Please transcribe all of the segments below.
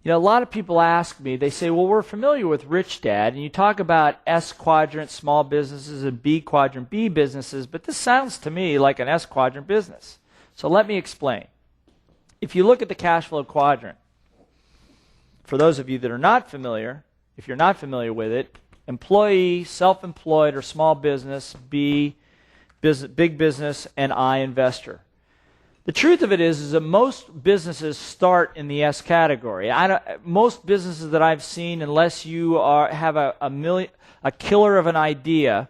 You know, a lot of people ask me, they say, well, we're familiar with Rich Dad, and you talk about S quadrant small businesses and B quadrant B businesses, but this sounds to me like an S quadrant business. So let me explain. If you look at the cash flow quadrant, for those of you that are not familiar, if you're not familiar with it, employee, self-employed, or small business, B, big business, and I, investor. The truth of it is that most businesses start in the S category. Most businesses that I've seen, unless you have a killer of an idea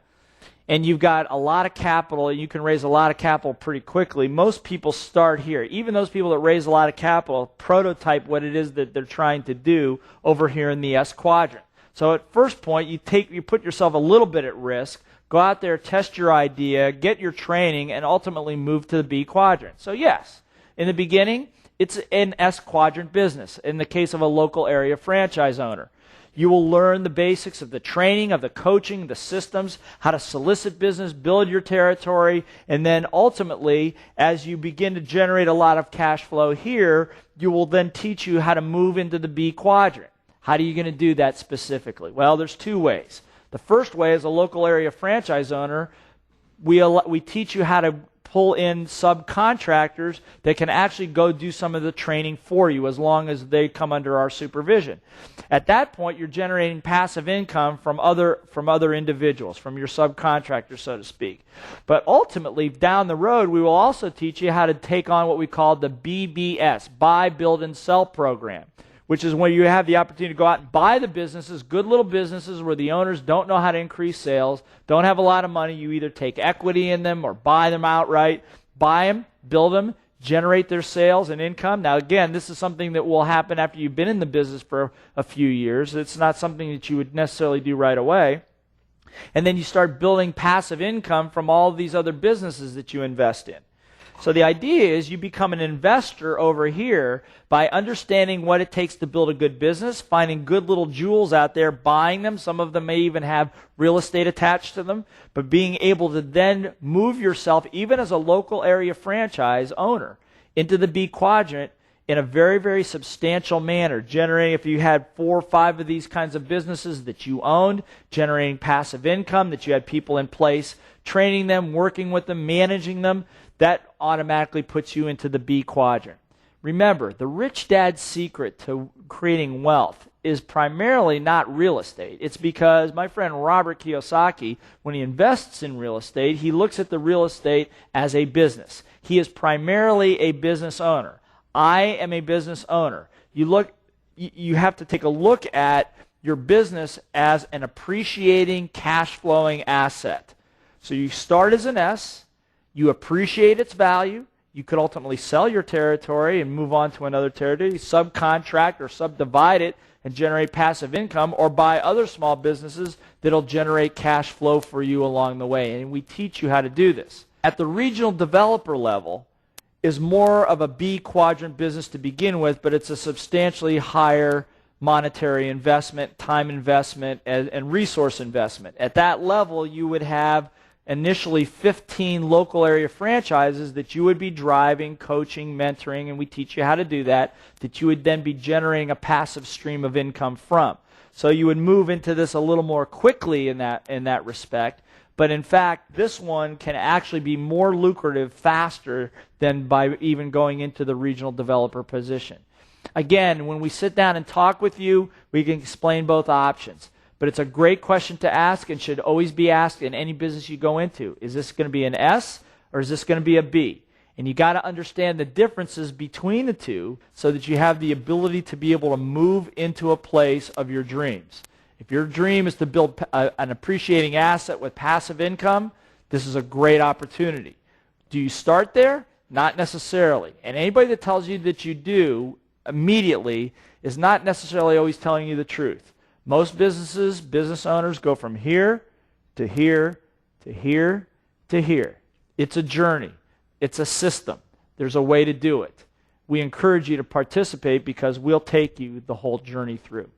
and you've got a lot of capital and you can raise a lot of capital pretty quickly, most people start here. Even those people that raise a lot of capital prototype what it is that they're trying to do over here in the S quadrant. So at first point, you put yourself a little bit at risk. Go out there, test your idea, get your training, and ultimately move to the B quadrant. So yes, in the beginning, it's an S quadrant business. In the case of a local area franchise owner, you will learn the basics of the training, of the coaching, the systems, how to solicit business, build your territory, and then ultimately, as you begin to generate a lot of cash flow here, you will then teach you how to move into the B quadrant. How are you going to do that specifically? Well, there's two ways. The first way, as a local area franchise owner, we teach you how to pull in subcontractors that can actually go do some of the training for you as long as they come under our supervision. At that point, you're generating passive income from other individuals, from your subcontractors, so to speak. But ultimately, down the road, we will also teach you how to take on what we call the BBS, Buy, Build, and Sell program, which is when you have the opportunity to go out and buy the businesses, good little businesses where the owners don't know how to increase sales, don't have a lot of money. You either take equity in them or buy them outright. Buy them, build them, generate their sales and income. Now again, this is something that will happen after you've been in the business for a few years. It's not something that you would necessarily do right away. And then you start building passive income from all these other businesses that you invest in. So the idea is you become an investor over here by understanding what it takes to build a good business, finding good little jewels out there, buying them. Some of them may even have real estate attached to them, but being able to then move yourself, even as a local area franchise owner, into the B quadrant in a very, very substantial manner, generating, if you had 4 or 5 of these kinds of businesses that you owned, generating passive income, that you had people in place, training them, working with them, managing them, that automatically puts you into the B quadrant. Remember, the rich dad's secret to creating wealth is primarily not real estate. It's because my friend Robert Kiyosaki, when he invests in real estate, he looks at the real estate as a business. He is primarily a business owner. I am a business owner. You have to take a look at your business as an appreciating, cash flowing asset. So you start as an S, you appreciate its value, you could ultimately sell your territory and move on to another territory, subcontract or subdivide it and generate passive income, or buy other small businesses that'll generate cash flow for you along the way. And we teach you how to do this. At the regional developer level is more of a B quadrant business to begin with, but it's a substantially higher monetary investment, time investment, and resource investment. At that level, you would have initially 15 local area franchises that you would be driving, coaching, mentoring, and we teach you how to do that you would then be generating a passive stream of income from. So you would move into this a little more quickly in that respect, but in fact, this one can actually be more lucrative faster than by even going into the regional developer position. Again, when we sit down and talk with you, we can explain both options. But it's a great question to ask and should always be asked in any business you go into. Is this going to be an S or is this going to be a B? And you got to understand the differences between the two so that you have the ability to be able to move into a place of your dreams. If your dream is to build an appreciating asset with passive income, this is a great opportunity. Do you start there? Not necessarily. And anybody that tells you that you do immediately is not necessarily always telling you the truth. Most businesses, business owners go from here to here to here to here. It's a journey. It's a system. There's a way to do it. We encourage you to participate because we'll take you the whole journey through.